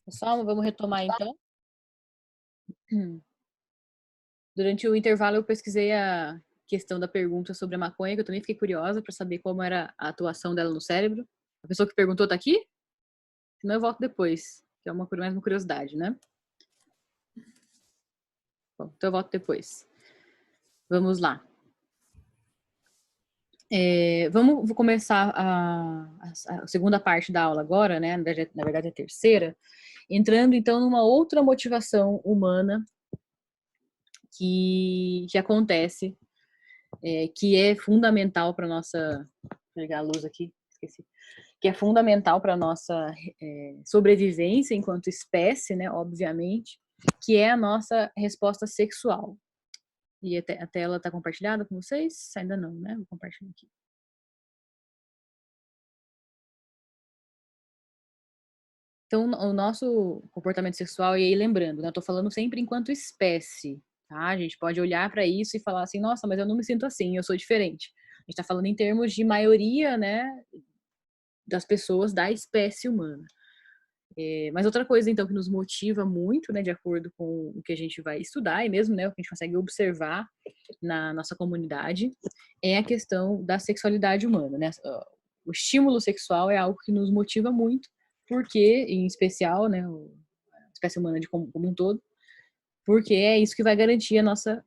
Pessoal, vamos retomar então. Durante o intervalo eu pesquisei a questão da pergunta sobre a maconha, que eu também fiquei curiosa para saber como era a atuação dela no cérebro. A pessoa que perguntou tá aqui? Senão eu volto depois, que é mais uma curiosidade, né? Bom, então eu volto depois. Vamos lá. Vou começar a segunda parte da aula agora, né? Na verdade, a terceira, entrando então numa outra motivação humana que acontece, que é fundamental para nossa. Vou ligar a luz aqui, esqueci. Que é fundamental para nossa sobrevivência enquanto espécie, né? Obviamente, que é a nossa resposta sexual. E a tela está compartilhada com vocês? Ainda não, né? Vou compartilhar aqui. Então, o nosso comportamento sexual, e aí lembrando, né, eu tô falando sempre enquanto espécie, tá? A gente pode olhar para isso e falar assim, nossa, mas eu não me sinto assim, eu sou diferente. A gente tá falando em termos de maioria, né, das pessoas da espécie humana. Mas outra coisa, então, que nos motiva muito, né, de acordo com o que a gente vai estudar, e mesmo, né, o que a gente consegue observar na nossa comunidade, é a questão da sexualidade humana, né? O estímulo sexual é algo que nos motiva muito, porque, em especial, né, a espécie humana como um todo, porque é isso que vai garantir a nossa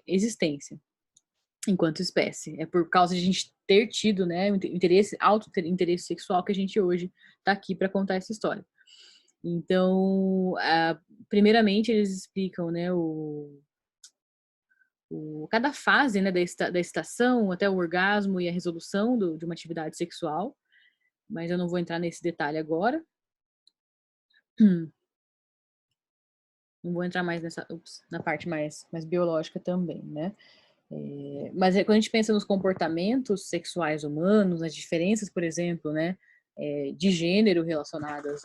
existência enquanto espécie. É por causa de a gente ter tido, né, alto interesse sexual que a gente hoje está aqui para contar essa história. Então, primeiramente eles explicam, né, cada fase, né, da estação até o orgasmo e a resolução de uma atividade sexual, mas eu não vou entrar nesse detalhe agora. Não vou entrar mais na parte mais biológica também, né? Mas quando a gente pensa nos comportamentos sexuais humanos, nas diferenças, por exemplo, né, de gênero relacionadas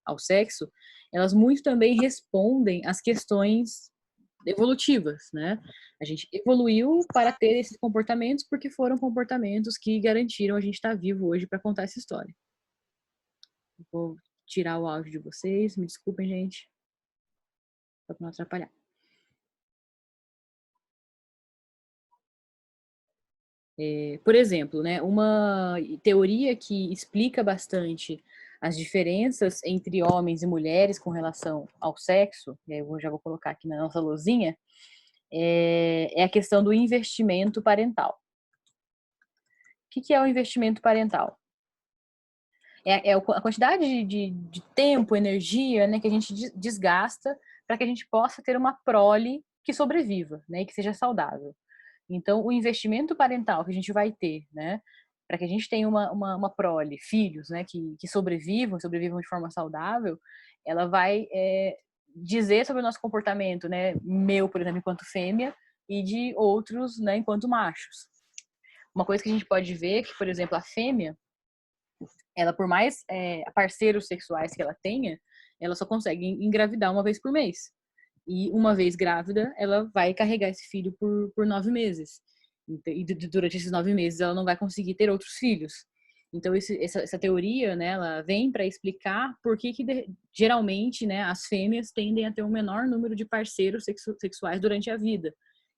ao sexo, elas muito também respondem às questões evolutivas, né? A gente evoluiu para ter esses comportamentos porque foram comportamentos que garantiram a gente estar vivo hoje para contar essa história. Vou tirar o áudio de vocês, me desculpem, gente, só para não atrapalhar. Por exemplo, né, uma teoria que explica bastante as diferenças entre homens e mulheres com relação ao sexo, e aí eu já vou colocar aqui na nossa luzinha, é a questão do investimento parental. O que é o investimento parental? A quantidade de tempo, energia, né, que a gente desgasta para que a gente possa ter uma prole que sobreviva, né, e que seja saudável. Então, o investimento parental que a gente vai ter, né, para que a gente tenha uma prole, filhos, né, que sobrevivam de forma saudável, ela vai dizer sobre o nosso comportamento, né, meu, por exemplo, enquanto fêmea, e de outros, né, enquanto machos. Uma coisa que a gente pode ver é que, por exemplo, a fêmea, ela, por mais parceiros sexuais que ela tenha, ela só consegue engravidar uma vez por mês. E uma vez grávida, ela vai carregar esse filho por 9 meses. E durante esses 9 meses ela não vai conseguir ter outros filhos. Então essa teoria, né, ela vem para explicar por que geralmente, né, as fêmeas tendem a ter um menor número de parceiros sexuais durante a vida.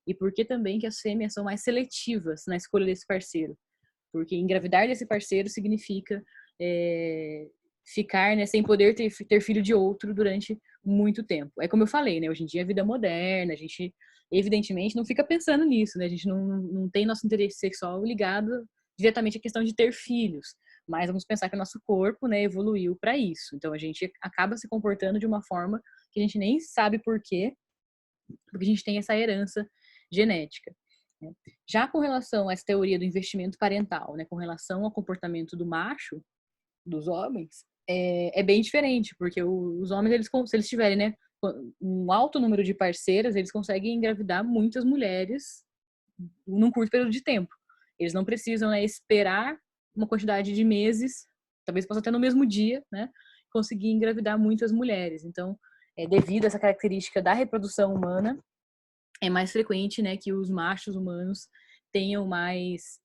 E por que também que as fêmeas são mais seletivas na escolha desse parceiro. Porque engravidar desse parceiro significa ficar, né, sem poder ter filho de outro durante muito tempo. É como eu falei, né, hoje em dia a vida é moderna, a gente evidentemente não fica pensando nisso, né, a gente não tem nosso interesse sexual ligado diretamente à questão de ter filhos, mas vamos pensar que o nosso corpo, né, evoluiu para isso. Então a gente acaba se comportando de uma forma que a gente nem sabe por quê, porque a gente tem essa herança genética. Né? Já com relação a essa teoria do investimento parental, né, com relação ao comportamento do macho, dos homens, é bem diferente, porque os homens, se eles tiverem, né, um alto número de parceiras, eles conseguem engravidar muitas mulheres num curto período de tempo. Eles não precisam, né, esperar uma quantidade de meses, talvez possa até no mesmo dia, né, conseguir engravidar muitas mulheres. Então, devido a essa característica da reprodução humana, é mais frequente, né, que os machos humanos tenham mais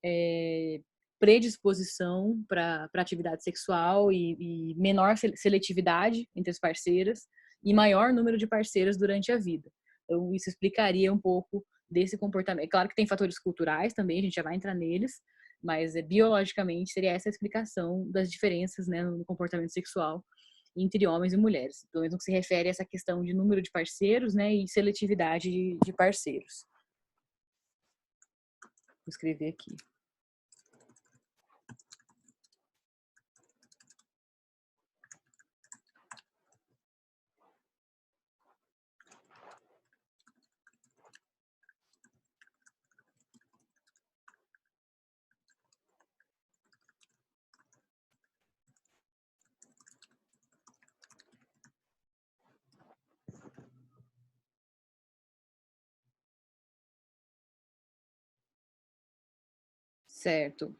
predisposição para atividade sexual e menor seletividade entre as parceiras e maior número de parceiras durante a vida. Então, isso explicaria um pouco desse comportamento. É claro que tem fatores culturais também, a gente já vai entrar neles, mas biologicamente seria essa a explicação das diferenças, né, no comportamento sexual entre homens e mulheres. Pelo menos no que se refere a essa questão de número de parceiros, né, e seletividade de parceiros. Vou escrever aqui. Certo.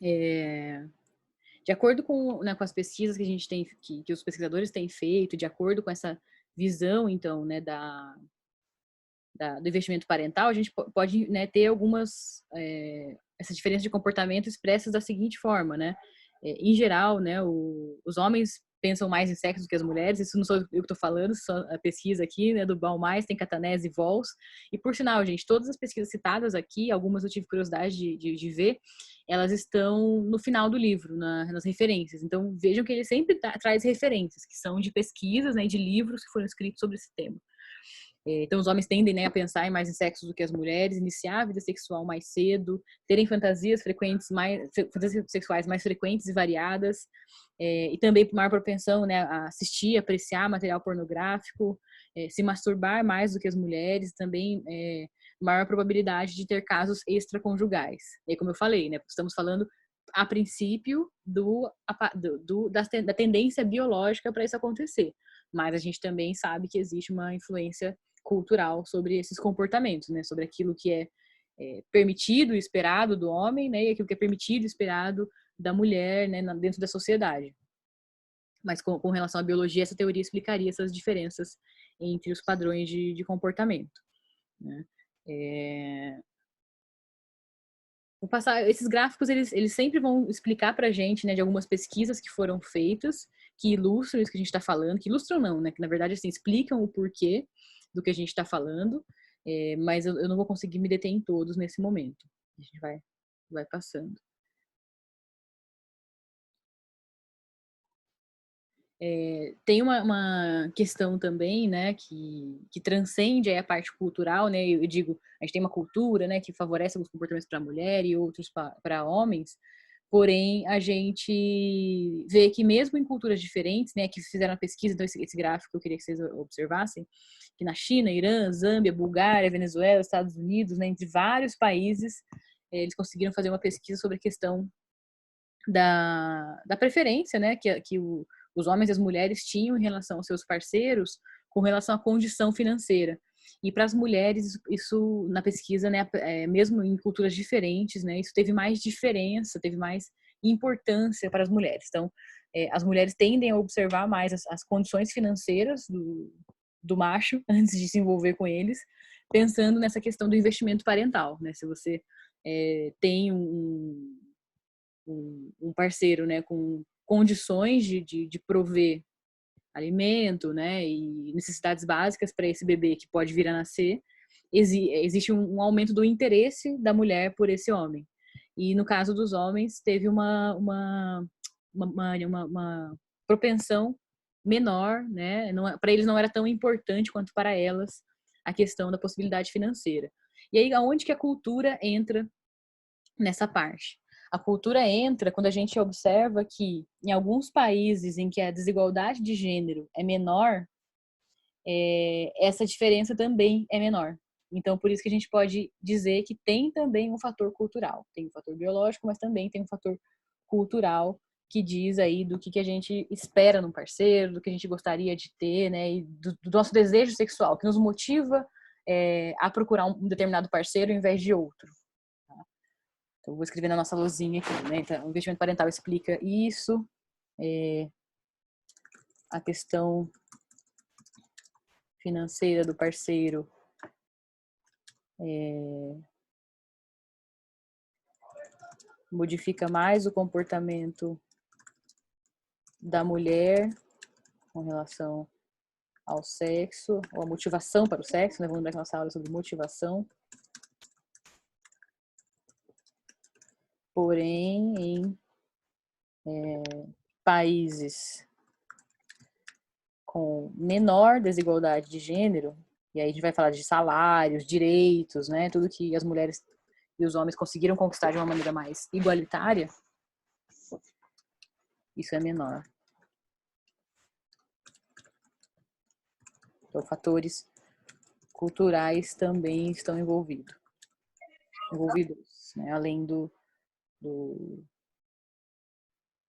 De acordo com, né, com as pesquisas que a gente tem, que os pesquisadores têm feito, de acordo com essa visão, então, né, do investimento parental, a gente pode, né, ter algumas essa diferença de comportamento expressas da seguinte forma, né? Em geral, né, os homens pensam mais em sexo do que as mulheres, isso não sou eu que estou falando, só a pesquisa aqui, né, do Baumeister, tem Catanese e Vols, e por sinal, gente, todas as pesquisas citadas aqui, algumas eu tive curiosidade de ver, elas estão no final do livro, nas referências, então vejam que ele sempre traz referências, que são de pesquisas, né, de livros que foram escritos sobre esse tema. Então, os homens tendem, né, a pensar mais em sexo do que as mulheres, iniciar a vida sexual mais cedo, terem fantasias sexuais mais frequentes e variadas, e também maior propensão, né, a assistir, apreciar material pornográfico, se masturbar mais do que as mulheres, também maior probabilidade de ter casos extraconjugais. E como eu falei, né, estamos falando a princípio da tendência biológica para isso acontecer, mas a gente também sabe que existe uma influência cultural sobre esses comportamentos, né? Sobre aquilo que é permitido e esperado do homem, né? E aquilo que é permitido e esperado da mulher, né? Dentro da sociedade. Mas com relação à biologia, essa teoria explicaria essas diferenças entre os padrões de comportamento, né? Vou passar, esses gráficos, eles sempre vão explicar para a gente, né, de algumas pesquisas que foram feitas, que ilustram isso que a gente está falando, que ilustram não, né, que na verdade, assim, explicam o porquê do que a gente está falando, mas eu não vou conseguir me deter em todos nesse momento. A gente vai passando. Tem uma questão também, né, que transcende aí a parte cultural, né, eu digo, a gente tem uma cultura, né, que favorece alguns comportamentos para mulher e outros para homens, porém a gente vê que mesmo em culturas diferentes, né, que fizeram a pesquisa, então esse gráfico eu queria que vocês observassem, que na China, Irã, Zâmbia, Bulgária, Venezuela, Estados Unidos, né, entre vários países, eles conseguiram fazer uma pesquisa sobre a questão da preferência, né, que os homens e as mulheres tinham em relação aos seus parceiros com relação à condição financeira. E para as mulheres, isso na pesquisa, né, mesmo em culturas diferentes, né, isso teve mais diferença, teve mais importância para as mulheres. Então, as mulheres tendem a observar mais as condições financeiras do macho antes de se envolver com eles, pensando nessa questão do investimento parental, né? Se você tem um parceiro, né, com condições de prover alimento, né, e necessidades básicas para esse bebê que pode vir a nascer, existe um aumento do interesse da mulher por esse homem. E no caso dos homens, teve uma propensão menor, né? Para eles não era tão importante quanto para elas a questão da possibilidade financeira. E aí, aonde que a cultura entra nessa parte? A cultura entra quando a gente observa que em alguns países em que a desigualdade de gênero é menor, essa diferença também é menor. Então, por isso que a gente pode dizer que tem também um fator cultural. Tem um fator biológico, mas também tem um fator cultural que diz aí do que a gente espera num parceiro, do que a gente gostaria de ter, né? E do nosso desejo sexual, que nos motiva a procurar um determinado parceiro em vez de outro. Tá? Então, vou escrever na nossa luzinha aqui, né? Então, o investimento parental explica isso. A questão financeira do parceiro modifica mais o comportamento da mulher com relação ao sexo, ou a motivação para o sexo, né? Vamos lembrar que nossa aula é sobre motivação. Porém, em países com menor desigualdade de gênero, e aí a gente vai falar de salários, direitos, né? Tudo que as mulheres e os homens conseguiram conquistar de uma maneira mais igualitária, isso é menor. Então, fatores culturais também estão envolvidos, né? Além do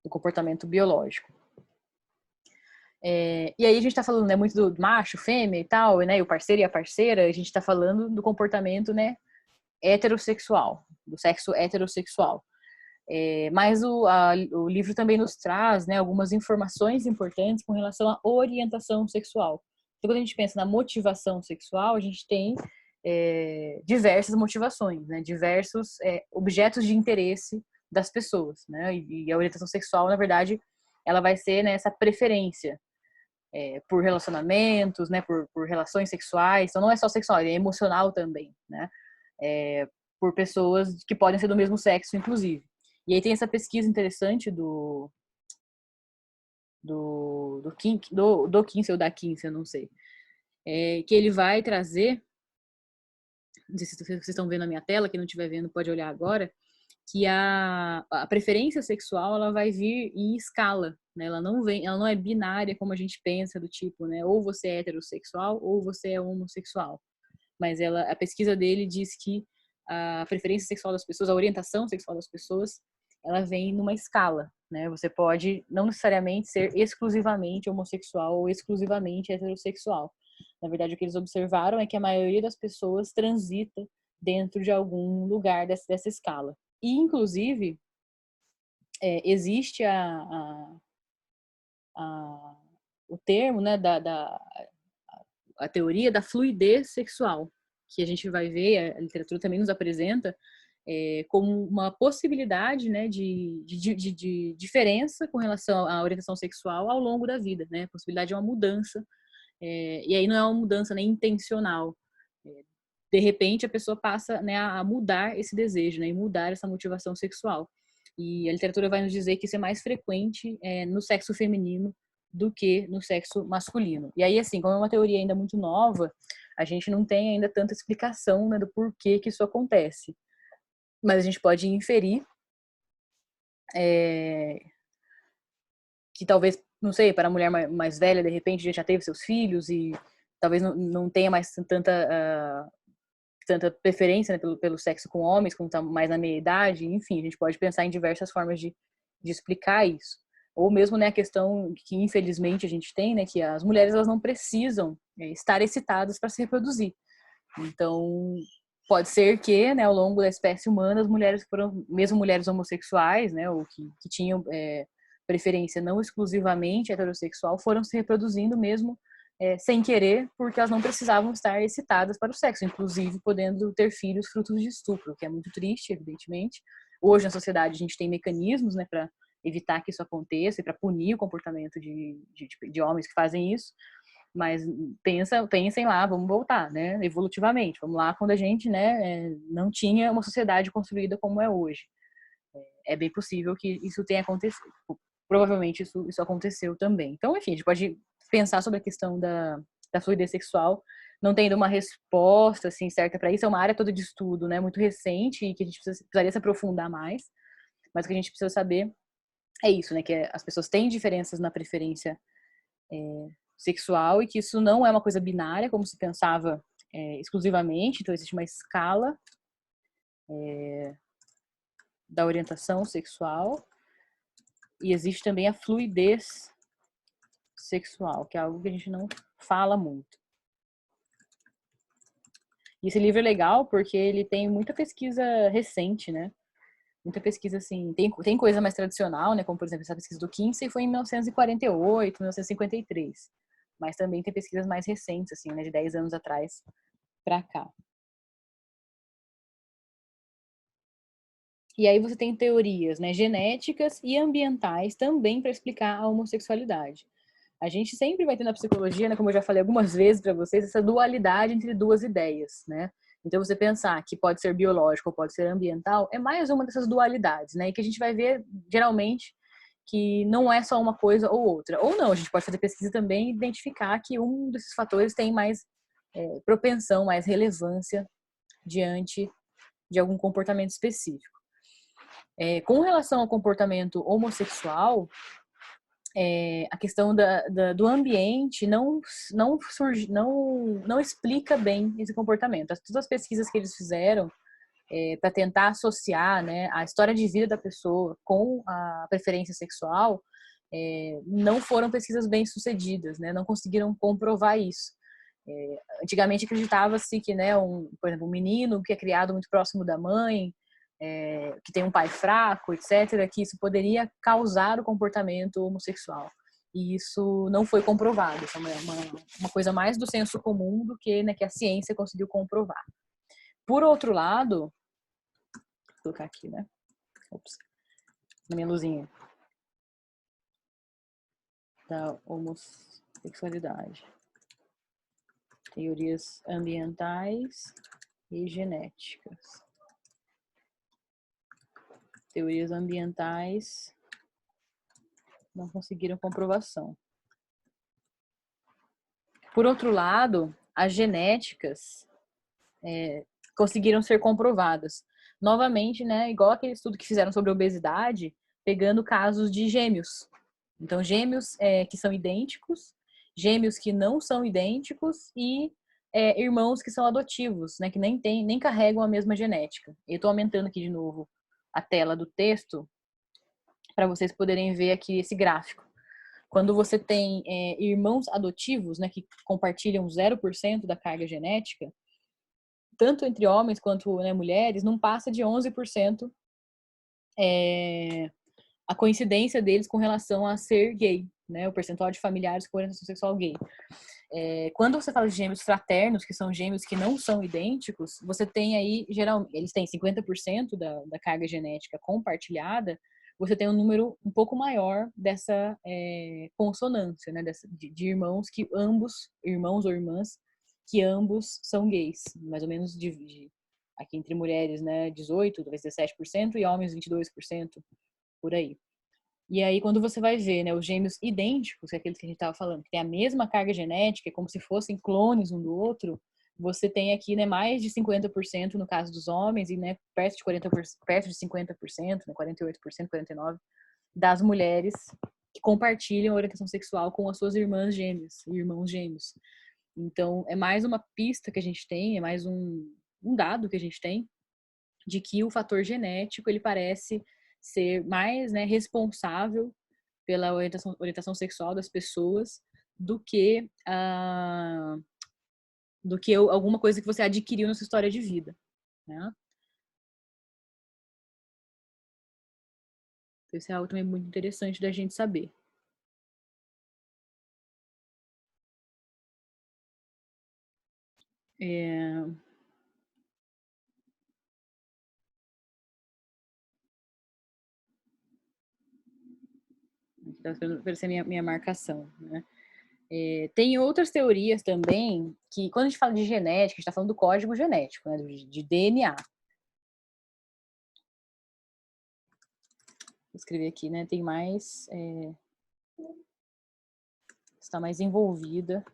comportamento biológico. E aí a gente está falando, né, muito do macho, fêmea e tal, né, e o parceiro e a parceira, a gente está falando do comportamento, né, heterossexual, do sexo heterossexual. Mas o livro também nos traz, né, algumas informações importantes com relação à orientação sexual. Então, quando a gente pensa na motivação sexual, a gente tem diversas motivações, né, diversos objetos de interesse das pessoas, né, e a orientação sexual, na verdade, ela vai ser, né, essa preferência por relacionamentos, né, por relações sexuais. Então, não é só sexual, é emocional também, né, por pessoas que podem ser do mesmo sexo, inclusive. E aí tem essa pesquisa interessante do Kinsey ou da Kinsey, eu não sei, que ele vai trazer, não sei se vocês estão vendo a minha tela, quem não estiver vendo pode olhar agora, que a preferência sexual ela vai vir em escala, né? Ela não é binária como a gente pensa, do tipo, né? Ou você é heterossexual ou você é homossexual. Mas a pesquisa dele diz que a preferência sexual das pessoas, a orientação sexual das pessoas, ela vem numa escala, né? Você pode não necessariamente ser exclusivamente homossexual ou exclusivamente heterossexual. Na verdade, o que eles observaram é que a maioria das pessoas transita dentro de algum lugar dessa escala. E, inclusive, existe o termo, né, a teoria da fluidez sexual, que a gente vai ver, a literatura também nos apresenta, como uma possibilidade, né, de diferença com relação à orientação sexual ao longo da vida, né? A possibilidade de uma mudança, e aí não é uma mudança nem intencional. De repente a pessoa passa, né, a mudar esse desejo, né, e mudar essa motivação sexual. E a literatura vai nos dizer que isso é mais frequente no sexo feminino do que no sexo masculino. E aí, assim, como é uma teoria ainda muito nova, a gente não tem ainda tanta explicação, né, do porquê que isso acontece. Mas a gente pode inferir que talvez, não sei, para a mulher mais velha, de repente, já teve seus filhos e talvez não tenha mais tanta preferência, né, pelo sexo com homens, como está mais na meia idade, enfim, a gente pode pensar em diversas formas de explicar isso. Ou mesmo, né, a questão que infelizmente a gente tem, né, que as mulheres elas não precisam estar excitadas para se reproduzir. Então, pode ser que, né, ao longo da espécie humana, as mulheres foram, mesmo mulheres homossexuais, né, ou que tinham preferência não exclusivamente heterossexual, foram se reproduzindo mesmo sem querer, porque elas não precisavam estar excitadas para o sexo, inclusive podendo ter filhos frutos de estupro, o que é muito triste, evidentemente. Hoje na sociedade a gente tem mecanismos, né, para evitar que isso aconteça e para punir o comportamento de homens que fazem isso. Mas pensem lá, vamos voltar, né, evolutivamente. Vamos lá quando a gente, né, não tinha uma sociedade construída como é hoje. É bem possível que isso tenha acontecido. Provavelmente isso aconteceu também. Então, enfim, a gente pode pensar sobre a questão da fluidez sexual, não tendo uma resposta assim certa para isso. É uma área toda de estudo, né, muito recente e que a gente precisaria se aprofundar mais. Mas o que a gente precisa saber é isso, né, que as pessoas têm diferenças na preferência sexual e que isso não é uma coisa binária, como se pensava exclusivamente. Então, existe uma escala da orientação sexual e existe também a fluidez sexual, que é algo que a gente não fala muito. E esse livro é legal porque ele tem muita pesquisa recente, né? Muita pesquisa, assim, tem coisa mais tradicional, né? Como, por exemplo, essa pesquisa do Kinsey foi em 1948, 1953. Mas também tem pesquisas mais recentes, assim, né? De 10 anos atrás pra cá. E aí você tem teorias, né, genéticas e ambientais também para explicar a homossexualidade. A gente sempre vai ter na psicologia, né, como eu já falei algumas vezes para vocês, essa dualidade entre duas ideias, né? Então você pensar que pode ser biológico ou pode ser ambiental é mais uma dessas dualidades, né? E que a gente vai ver geralmente que não é só uma coisa ou outra. Ou não, a gente pode fazer pesquisa também e identificar que um desses fatores tem mais propensão, mais relevância diante de algum comportamento específico. Com relação ao comportamento homossexual, a questão do ambiente não explica bem esse comportamento. Todas as pesquisas que eles fizeram para tentar associar, né, a história de vida da pessoa com a preferência sexual não foram pesquisas bem sucedidas, né, não conseguiram comprovar isso. Antigamente acreditava-se que, né, por exemplo, um menino que é criado muito próximo da mãe, que tem um pai fraco, etc., que isso poderia causar o comportamento homossexual. E isso não foi comprovado. Isso é uma coisa mais do senso comum do que, né, que a ciência conseguiu comprovar. Por outro lado, vou colocar aqui, né? Ops, na minha luzinha. Da homossexualidade. Teorias ambientais e genéticas. Teorias ambientais não conseguiram comprovação. Por outro lado, as genéticas conseguiram ser comprovadas. Novamente, né, igual aquele estudo que fizeram sobre obesidade, pegando casos de gêmeos. Então, gêmeos que são idênticos, gêmeos que não são idênticos e irmãos que são adotivos, né, que nem carregam a mesma genética. Eu estou aumentando aqui de novo a tela do texto para vocês poderem ver aqui esse gráfico. Quando você tem irmãos adotivos, né, que compartilham 0% da carga genética, tanto entre homens quanto, né, mulheres, não passa de 11% a coincidência deles com relação a ser gay, né, o percentual de familiares com orientação sexual gay. Quando você fala de gêmeos fraternos, que são gêmeos que não são idênticos, você tem aí, geralmente, eles têm 50% da carga genética compartilhada, você tem um número um pouco maior dessa consonância, né, de irmãos que ambos, irmãos ou irmãs, que ambos são gays, mais ou menos aqui entre mulheres, né, 18, talvez 17%, e homens 22%, por aí. E aí, quando você vai ver, né, os gêmeos idênticos, que é aqueles que a gente estava falando, que tem a mesma carga genética, como se fossem clones um do outro, você tem aqui, né, mais de 50% no caso dos homens e, né, perto de 40%, perto de 50%, né, 48%, 49% das mulheres que compartilham a orientação sexual com as suas irmãs gêmeas e irmãos gêmeos. Então, é mais uma pista que a gente tem, é mais um dado que a gente tem de que o fator genético ele parece ser mais, né, responsável pela orientação sexual das pessoas do que alguma coisa que você adquiriu na sua história de vida, né? Então, isso é algo também muito interessante da gente saber. É... Tá aparecendo minha marcação, né? Tem outras teorias também, que quando a gente fala de genética, a gente está falando do código genético, né, de DNA. Vou escrever aqui, né? Tem mais... está mais envolvida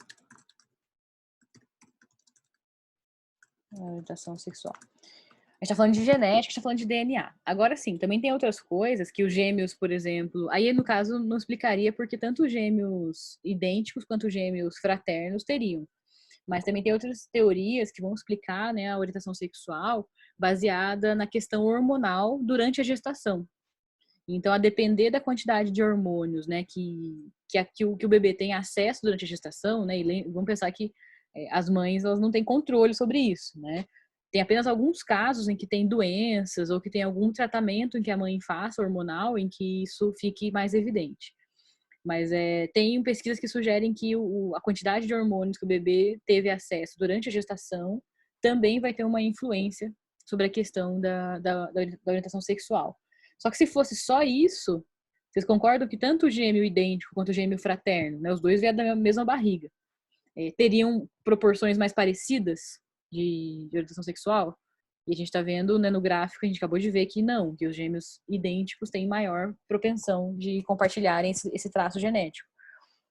na orientação sexual. A gente tá falando de genética, a gente tá falando de DNA. Agora sim, também tem outras coisas que os gêmeos, por exemplo, aí no caso não explicaria porque tanto os gêmeos idênticos quanto os gêmeos fraternos teriam. Mas também tem outras teorias que vão explicar, né, a orientação sexual baseada na questão hormonal durante a gestação. Então, a depender da quantidade de hormônios, né, que o bebê tem acesso durante a gestação, né, e vamos pensar que as mães elas não têm controle sobre isso, né? Tem apenas alguns casos em que tem doenças ou que tem algum tratamento em que a mãe faça hormonal em que isso fique mais evidente. Mas tem pesquisas que sugerem que a quantidade de hormônios que o bebê teve acesso durante a gestação também vai ter uma influência sobre a questão da orientação sexual. Só que se fosse só isso, vocês concordam que tanto o gêmeo idêntico quanto o gêmeo fraterno, né, os dois vieram da mesma barriga, teriam proporções mais parecidas de orientação sexual? E a gente está vendo, né, no gráfico, a gente acabou de ver que não, que os gêmeos idênticos têm maior propensão de compartilharem esse traço genético.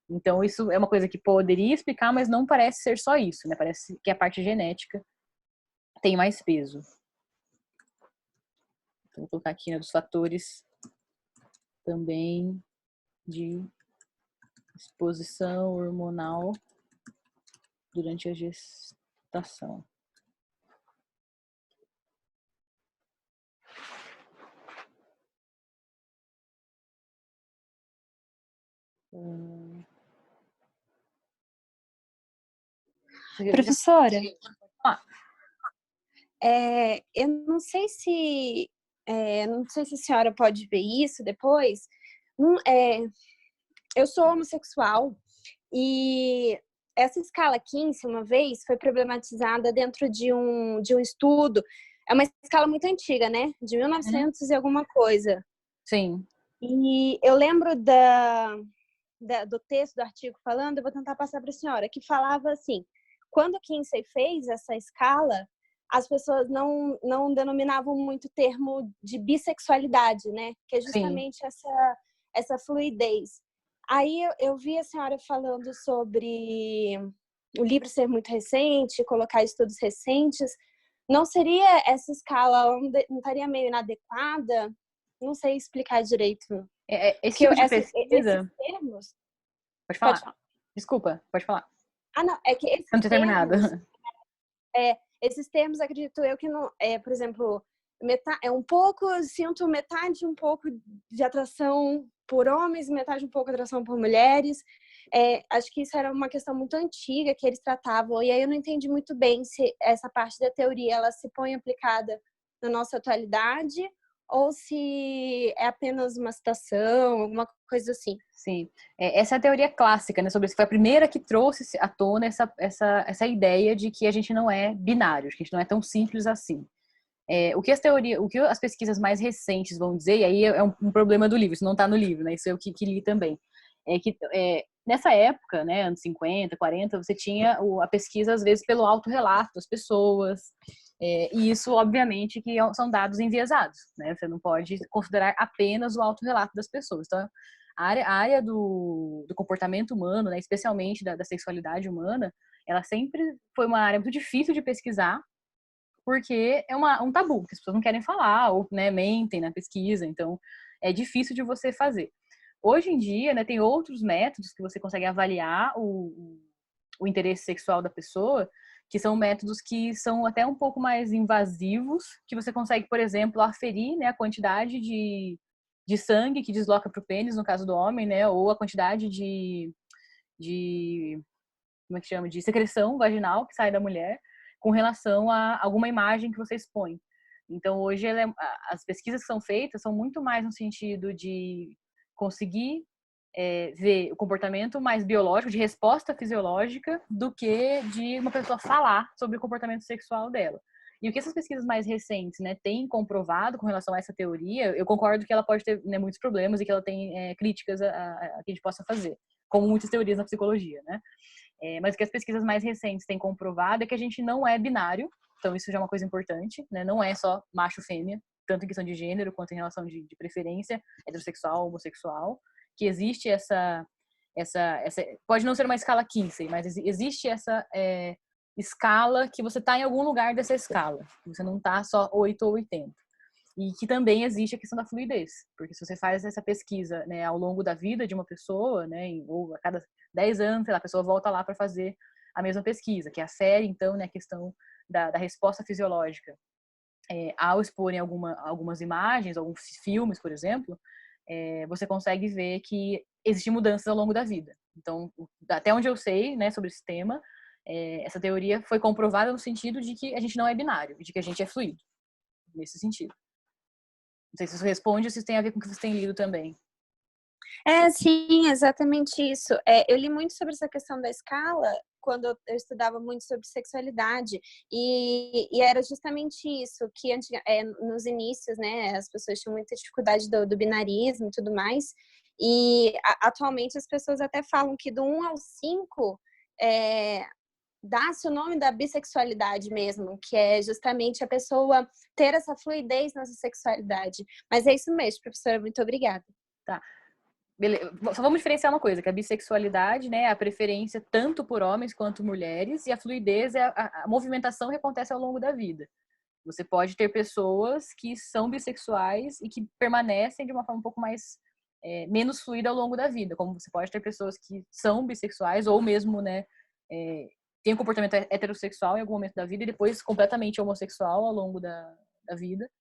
Então, isso é uma coisa que poderia explicar, mas não parece ser só isso, né? Parece que a parte genética tem mais peso. Então, vou colocar aqui, né, dos fatores também de exposição hormonal durante a gestação. Professora, Ah, eu não sei se a senhora pode ver isso depois. Eu sou homossexual e essa escala 15, uma vez, foi problematizada dentro de um estudo. É uma escala muito antiga, né? De 1900 e alguma coisa. sim. E eu lembro do texto do artigo falando, eu vou tentar passar para a senhora, que falava assim, quando o Kinsey fez essa escala, as pessoas não denominavam muito o termo de bissexualidade, né? Que é Sim. justamente essa fluidez. Aí eu vi a senhora falando sobre o livro ser muito recente, colocar estudos recentes. Não seria essa escala, não estaria meio inadequada? Não sei explicar direito. Esse Porque tipo de esses pesquisa... termos... Pode Pode falar. falar. Desculpa, pode falar. Ah, não, é que Não tinha terminado. esses termos, acredito eu que não, por exemplo, um pouco, sinto metade um pouco de atração por homens, metade um pouco de atração por mulheres. Acho que isso era uma questão muito antiga que eles tratavam, e aí eu não entendi muito bem se essa parte da teoria ela se põe aplicada na nossa atualidade ou se é apenas uma citação, alguma coisa assim. Sim. Essa é a teoria clássica, né? Sobre isso. Foi a primeira que trouxe à tona essa ideia de que a gente não é binário, que a gente não é tão simples assim. O que as pesquisas mais recentes vão dizer, e aí é um problema do livro, isso não está no livro, né? Isso é o que li também. É que nessa época, né, anos 50, 40, você tinha a pesquisa, às vezes, pelo autorrelato das pessoas, e isso, obviamente, que são dados enviesados, né? Você não pode considerar apenas o autorrelato das pessoas. Então, a área do comportamento humano, né, especialmente da sexualidade humana, ela sempre foi uma área muito difícil de pesquisar, porque é um tabu, que as pessoas não querem falar, ou, né, mentem na pesquisa, então é difícil de você fazer. Hoje em dia, né, tem outros métodos que você consegue avaliar o interesse sexual da pessoa, que são métodos que são até um pouco mais invasivos, que você consegue, por exemplo, aferir, né, a quantidade de sangue que desloca para o pênis, no caso do homem, né, ou a quantidade de como é que chama, de secreção vaginal que sai da mulher com relação a alguma imagem que você expõe. Então, hoje, as pesquisas que são feitas são muito mais no sentido de conseguir ver o comportamento mais biológico, de resposta fisiológica, do que de uma pessoa falar sobre o comportamento sexual dela. E o que essas pesquisas mais recentes, né, têm comprovado com relação a essa teoria, eu concordo que ela pode ter, né, muitos problemas e que ela tem críticas a que a gente possa fazer, como muitas teorias na psicologia, né? Mas o que as pesquisas mais recentes têm comprovado é que a gente não é binário, então isso já é uma coisa importante, né? Não é só macho-fêmea, tanto em questão de gênero quanto em relação de preferência, heterossexual, homossexual, que existe essa pode não ser uma escala Kinsey, mas existe essa escala que você está em algum lugar dessa escala, você não está só 8 ou 80. E que também existe a questão da fluidez, porque se você faz essa pesquisa, né, ao longo da vida de uma pessoa, né, ou a cada 10 anos, sei lá, a pessoa volta lá para fazer a mesma pesquisa, que é a série, então, né, a questão da resposta fisiológica. Ao exporem algumas imagens, alguns filmes, por exemplo, você consegue ver que existem mudanças ao longo da vida. Então, até onde eu sei, né, sobre esse tema, essa teoria foi comprovada no sentido de que a gente não é binário, de que a gente é fluido, nesse sentido. Não sei se isso responde ou se isso tem a ver com o que você tem lido também. Sim, exatamente isso. Eu li muito sobre essa questão da escala quando eu estudava muito sobre sexualidade e era justamente isso, que nos inícios, né, as pessoas tinham muita dificuldade do binarismo e tudo mais, e atualmente as pessoas até falam que do 1 ao 5 dá-se o nome da bissexualidade mesmo, que é justamente a pessoa ter essa fluidez nessa sexualidade. Mas é isso mesmo, professora, muito obrigada. Tá. Beleza. Só vamos diferenciar uma coisa, que a bissexualidade, né, é a preferência tanto por homens quanto mulheres, e a fluidez é a movimentação que acontece ao longo da vida. Você pode ter pessoas que são bissexuais e que permanecem de uma forma um pouco mais menos fluida ao longo da vida, como você pode ter pessoas que são bissexuais ou mesmo, né, tem um comportamento heterossexual em algum momento da vida e depois completamente homossexual ao longo da vida,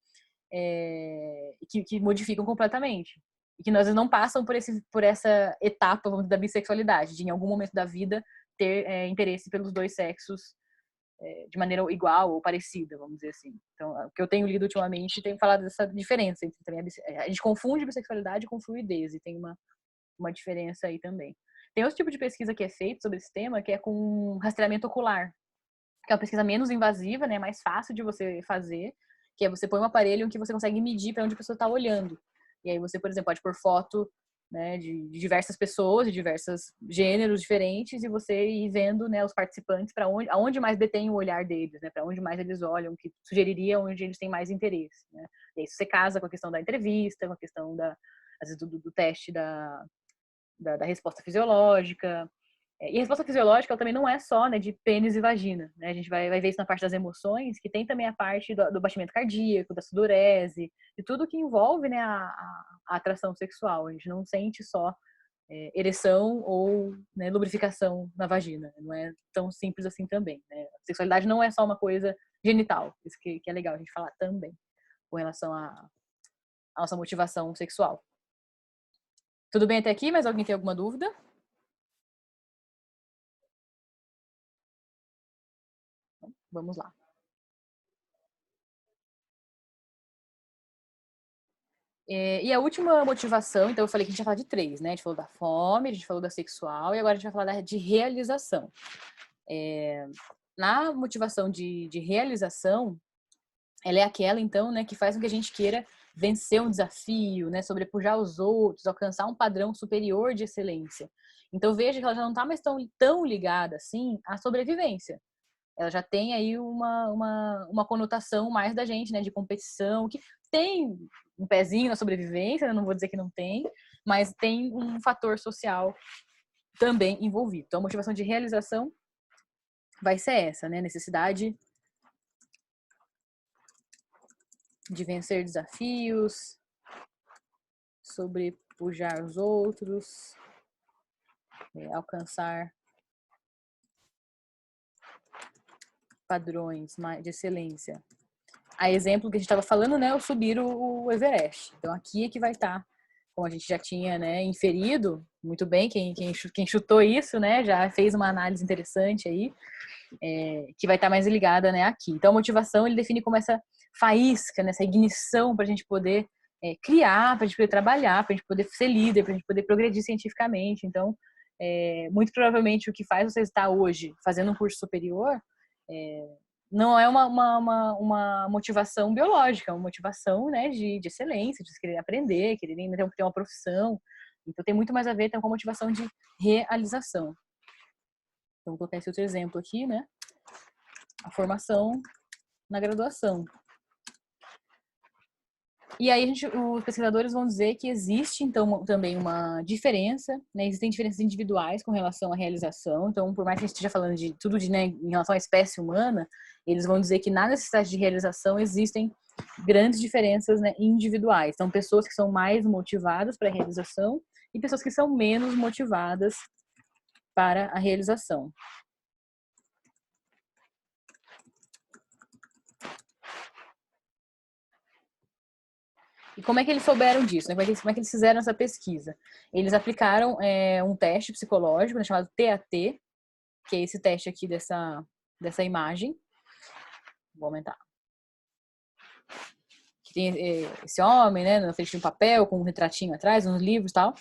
que modificam completamente. E que às vezes não passam por essa etapa, vamos dizer, da bissexualidade, de em algum momento da vida ter interesse pelos dois sexos de maneira igual ou parecida, vamos dizer assim. Então, o que eu tenho lido ultimamente tem falado dessa diferença entre também a gente confunde bissexualidade com fluidez e tem uma diferença aí também. Tem outro tipo de pesquisa que é feito sobre esse tema, que é com rastreamento ocular, que é uma pesquisa menos invasiva, né, mais fácil de você fazer, que é você põe um aparelho em que você consegue medir para onde a pessoa está olhando. E aí você, por exemplo, pode pôr foto, né, de diversas pessoas, de diversos gêneros diferentes, e você ir vendo, né, os participantes para aonde mais detém o olhar deles, né, para onde mais eles olham, que sugeriria onde eles têm mais interesse, né. E aí isso você casa com a questão da entrevista, com a questão às vezes do teste da resposta fisiológica. E a resposta fisiológica ela também não é só, né, de pênis e vagina, né? A gente vai ver isso na parte das emoções, que tem também a parte do batimento cardíaco, da sudorese, de tudo que envolve, né, a atração sexual. A gente não sente só ereção ou, né, lubrificação na vagina. Não é tão simples assim também, né? A sexualidade não é só uma coisa genital, isso que é legal a gente falar também, com relação à nossa motivação sexual. Tudo bem até aqui? Mais alguém tem alguma dúvida? Vamos lá. E a última motivação, então eu falei que a gente ia falar de 3, né? A gente falou da fome, a gente falou da sexual e agora a gente vai falar de realização. Na motivação de realização, ela é aquela, então, né, que faz com que a gente queira vencer um desafio, né, sobrepujar os outros, alcançar um padrão superior de excelência. Então veja que ela já não está mais tão ligada assim à sobrevivência. Ela já tem aí uma conotação mais da gente, né, de competição, que tem um pezinho na sobrevivência, né, não vou dizer que não tem, mas tem um fator social também envolvido. Então, a motivação de realização vai ser essa, né, necessidade de vencer desafios, sobrepujar os outros, alcançar padrões de excelência. A exemplo que a gente estava falando, né, o subir o Everest. Então aqui é que vai estar, como a gente já tinha, né, inferido muito bem, quem chutou isso, né, já fez uma análise interessante aí, que vai estar mais ligada, né, aqui. Então a motivação ele define como essa faísca, né, essa ignição para a gente poder criar, para a gente poder trabalhar, para a gente poder ser líder, para a gente poder progredir cientificamente. Então, muito provavelmente o que faz você estar hoje fazendo um curso superior não é uma motivação biológica, é uma motivação, né, de excelência, de querer aprender, querer ter uma profissão. Então, tem muito mais a ver então, com a motivação de realização. Então, vou colocar esse outro exemplo aqui, né? A formação na graduação. E aí os pesquisadores vão dizer que existe, então, também uma diferença, né? Existem diferenças individuais com relação à realização. Então, por mais que a gente esteja falando de tudo né, em relação à espécie humana, eles vão dizer que na necessidade de realização existem grandes diferenças, né, individuais. Então, pessoas que são mais motivadas para a realização e pessoas que são menos motivadas para a realização. E como é que eles souberam disso? Né? Como é que eles fizeram essa pesquisa? Eles aplicaram um teste psicológico, né, chamado TAT, que é esse teste aqui dessa imagem. Vou aumentar. Que tem esse homem, né, na frente de um papel, com um retratinho atrás, uns livros e tal.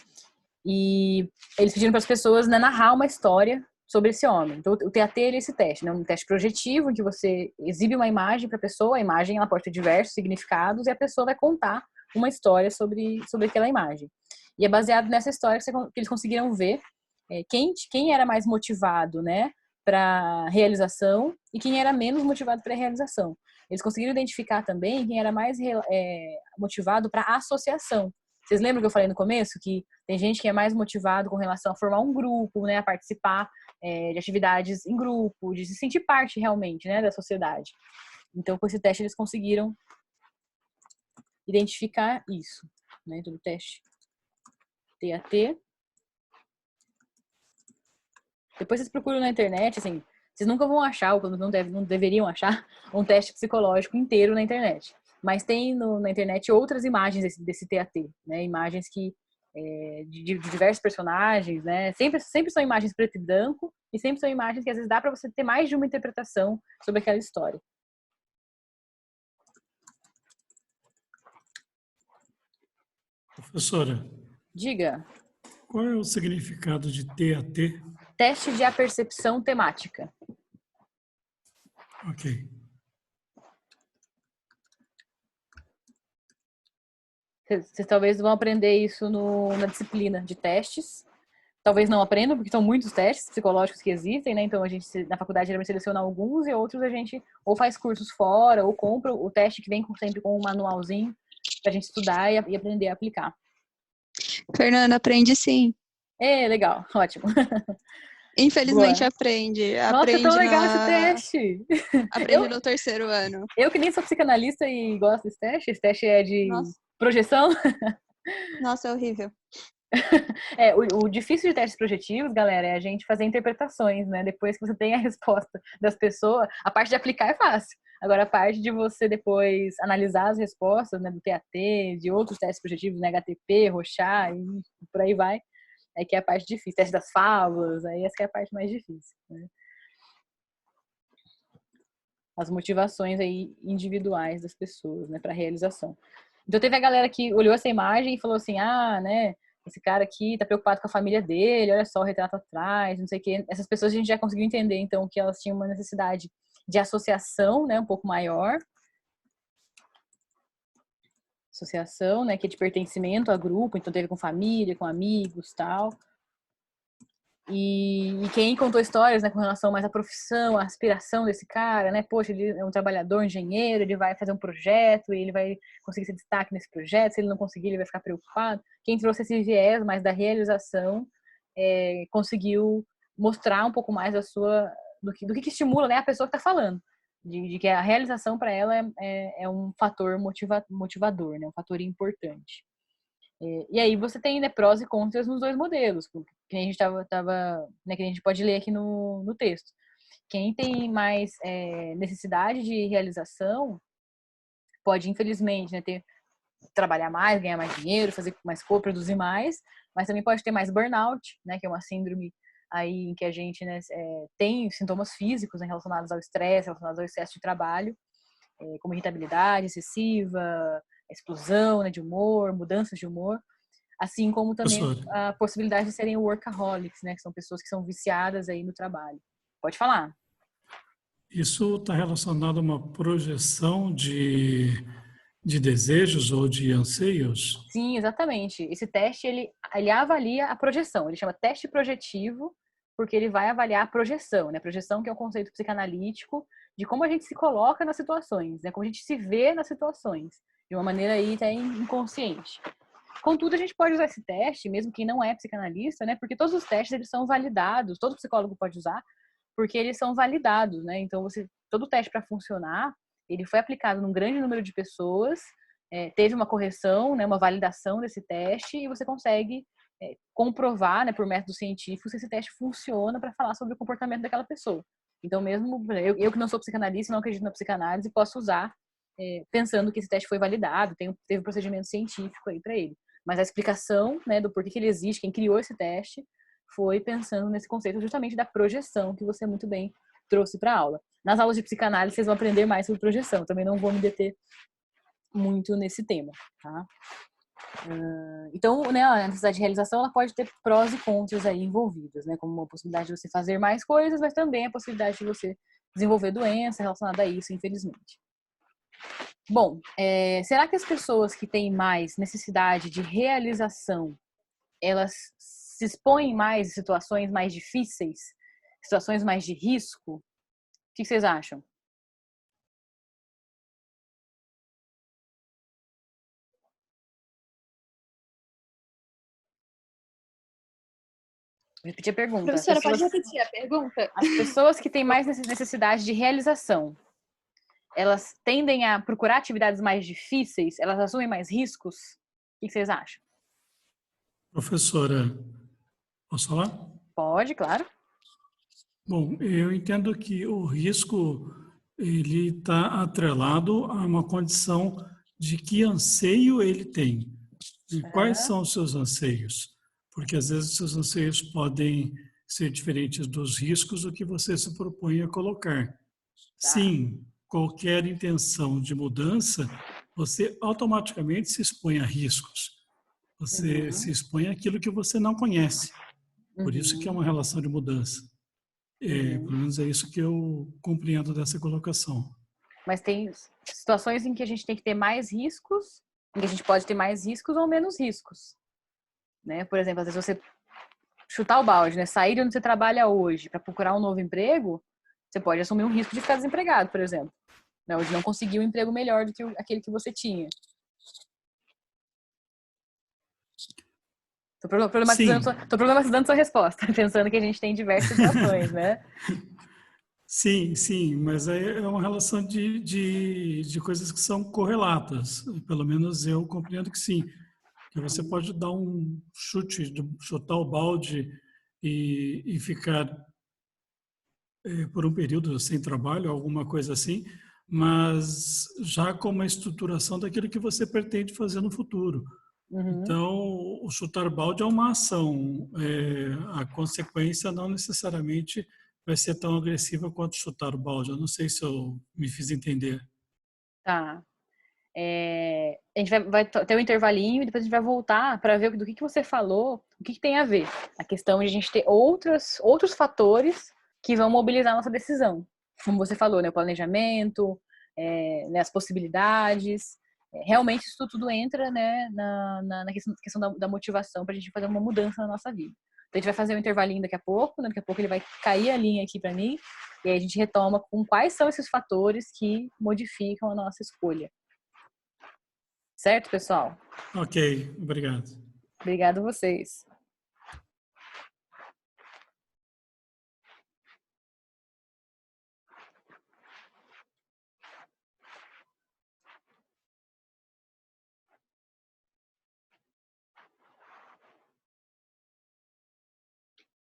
E eles pediram para as pessoas, né, narrar uma história sobre esse homem. Então, o TAT é esse teste, né? Um teste projetivo, em que você exibe uma imagem para a pessoa, a imagem ela pode ter diversos significados, e a pessoa vai contar uma história sobre aquela imagem. E é baseado nessa história que eles conseguiram ver quem era mais motivado, né, para realização e quem era menos motivado para realização. Eles conseguiram identificar também quem era mais motivado para associação. Vocês lembram que eu falei no começo que tem gente que é mais motivado com relação a formar um grupo, né, a participar de atividades em grupo, de se sentir parte realmente, né, da sociedade. Então, com esse teste, eles conseguiram identificar isso, né, do teste TAT. Depois vocês procuram na internet, assim, vocês nunca vão achar, ou não deveriam achar, um teste psicológico inteiro na internet. Mas tem na internet outras imagens desse TAT, né? Imagens que de diversos personagens, né? Sempre são imagens preto e branco e sempre são imagens que às vezes dá para você ter mais de uma interpretação sobre aquela história. Professora, diga. Qual é o significado de TAT? Teste de apercepção temática. Ok. Vocês talvez vão aprender isso na disciplina de testes. Talvez não aprendam, porque são muitos testes psicológicos que existem, né? Então, a gente, na faculdade, geralmente seleciona alguns e outros a gente ou faz cursos fora ou compra o teste que vem sempre com um manualzinho pra gente estudar e aprender a aplicar. Fernanda, aprende sim. Legal, ótimo. Infelizmente Boa. aprende. Nossa, Aprende é tão legal esse teste. Aprende no terceiro ano. Eu que nem sou psicanalista e gosto desse teste é de projeção. Nossa, é horrível. O difícil de testes projetivos, galera, é a gente fazer interpretações, né? Depois que você tem a resposta das pessoas, a parte de aplicar é fácil. Agora, a parte de você depois analisar as respostas, né, do TAT, de outros testes projetivos, né, HTP, Rorschach e por aí vai, é que é a parte difícil. Teste das fábulas, aí essa que é a parte mais difícil, né? As motivações aí individuais das pessoas, né, para realização. Então, teve a galera que olhou essa imagem e falou assim, né, esse cara aqui tá preocupado com a família dele, olha só o retrato atrás, não sei o quê. Essas pessoas a gente já conseguiu entender, então, que elas tinham uma necessidade de associação, né, um pouco maior. Associação, né, que é de pertencimento a grupo, então teve com família, com amigos, tal. E quem contou histórias, né, com relação mais à profissão, à aspiração desse cara, né? Poxa, ele é um trabalhador, engenheiro, ele vai fazer um projeto e ele vai conseguir ser destaque nesse projeto. Se ele não conseguir, ele vai ficar preocupado. Quem trouxe esse viés mais da realização conseguiu mostrar um pouco mais do que estimula, né, a pessoa que está falando. De que a realização para ela é um fator motivador, né? Um fator importante. E aí você tem, né, prós e contras nos dois modelos, que a gente né, que a gente pode ler aqui no texto. Quem tem mais necessidade de realização pode, infelizmente, né, trabalhar mais, ganhar mais dinheiro, fazer mais coisa, produzir mais, mas também pode ter mais burnout, né, que é uma síndrome aí em que a gente, né, tem sintomas físicos, né, relacionados ao estresse, relacionados ao excesso de trabalho. como irritabilidade excessiva, explosão, né, de humor, mudanças de humor, assim como também Professor, a possibilidade de serem workaholics, né, que são pessoas que são viciadas aí no trabalho. Pode falar. isso está relacionado a uma projeção de desejos ou de anseios? Sim, exatamente. Esse teste, ele avalia a projeção. Ele chama teste projetivo, porque ele vai avaliar a projeção, né? Projeção que é um conceito psicanalítico de como a gente se coloca nas situações, né? Como a gente se vê nas situações, de uma maneira aí até inconsciente. Contudo, a gente pode usar esse teste, mesmo quem não é psicanalista, né? Porque todos os testes, eles são validados, todo psicólogo pode usar, porque eles são validados, né? Então, todo teste para funcionar, ele foi aplicado num grande número de pessoas, teve uma correção, né, uma validação desse teste, e você consegue comprovar, né, por métodos científicos, se esse teste funciona para falar sobre o comportamento daquela pessoa. Então, mesmo eu que não sou psicanalista, não acredito na psicanálise, posso usar pensando que esse teste foi validado, teve um procedimento científico aí para ele. Mas a explicação, né, do porquê que ele existe, quem criou esse teste, foi pensando nesse conceito justamente da projeção, que você muito bem trouxe para a aula. Nas aulas de psicanálise, vocês vão aprender mais sobre projeção. Também não vou me deter muito nesse tema, tá? Então, né, a necessidade de realização, ela pode ter prós e contras aí envolvidos, né? Como a possibilidade de você fazer mais coisas, mas também a possibilidade de você desenvolver doença relacionada a isso, infelizmente. Bom, será que as pessoas que têm mais necessidade de realização, elas se expõem mais em situações mais difíceis, situações mais de risco? O que vocês acham? Vou repetir a pergunta. Professora, pode repetir a pergunta? As pessoas que têm mais necessidade de realização, elas tendem a procurar atividades mais difíceis? Elas assumem mais riscos? O que vocês acham? Professora, posso falar? Pode, claro. Bom, eu entendo que o risco ele está atrelado a uma condição de que anseio ele tem. E quais são os seus anseios? Porque às vezes os seus anseios podem ser diferentes dos riscos do que você se propõe a colocar. Sim, qualquer intenção de mudança, você automaticamente se expõe a riscos. Você se expõe àquilo que você não conhece. Por isso que é uma relação de mudança. Pelo menos é isso que eu compreendo dessa colocação. Mas tem situações em que a gente tem que ter mais riscos, em que a gente pode ter mais riscos ou menos riscos, né? Por exemplo, às vezes você chutar o balde, né? Sair de onde você trabalha hoje para procurar um novo emprego, você pode assumir um risco de ficar desempregado, por exemplo, né? Ou de não conseguir um emprego melhor do que aquele que você tinha. Tô problematizando sua resposta, pensando que a gente tem diversas situações, né? Sim, mas é uma relação de coisas que são correlatas. Pelo menos eu compreendo que sim. Que você pode dar um chute, chutar o balde e ficar por um período sem trabalho, alguma coisa assim, mas já com uma estruturação daquilo que você pretende fazer no futuro. Então, o chutar balde é uma ação. A consequência não necessariamente vai ser tão agressiva quanto chutar o balde. Eu não sei se eu me fiz entender. Tá. A gente vai ter um intervalinho e depois a gente vai voltar para ver do que você falou, o que tem a ver. A questão de a gente ter outros fatores que vão mobilizar a nossa decisão. Como você falou, né? O planejamento, né, as possibilidades. Realmente isso tudo entra, né, na questão da motivação para a gente fazer uma mudança na nossa vida. Então a gente vai fazer um intervalinho daqui a pouco, né? Daqui a pouco ele vai cair a linha aqui para mim e aí a gente retoma com quais são esses fatores que modificam a nossa escolha. Certo, pessoal? Ok, obrigado. Obrigado a vocês.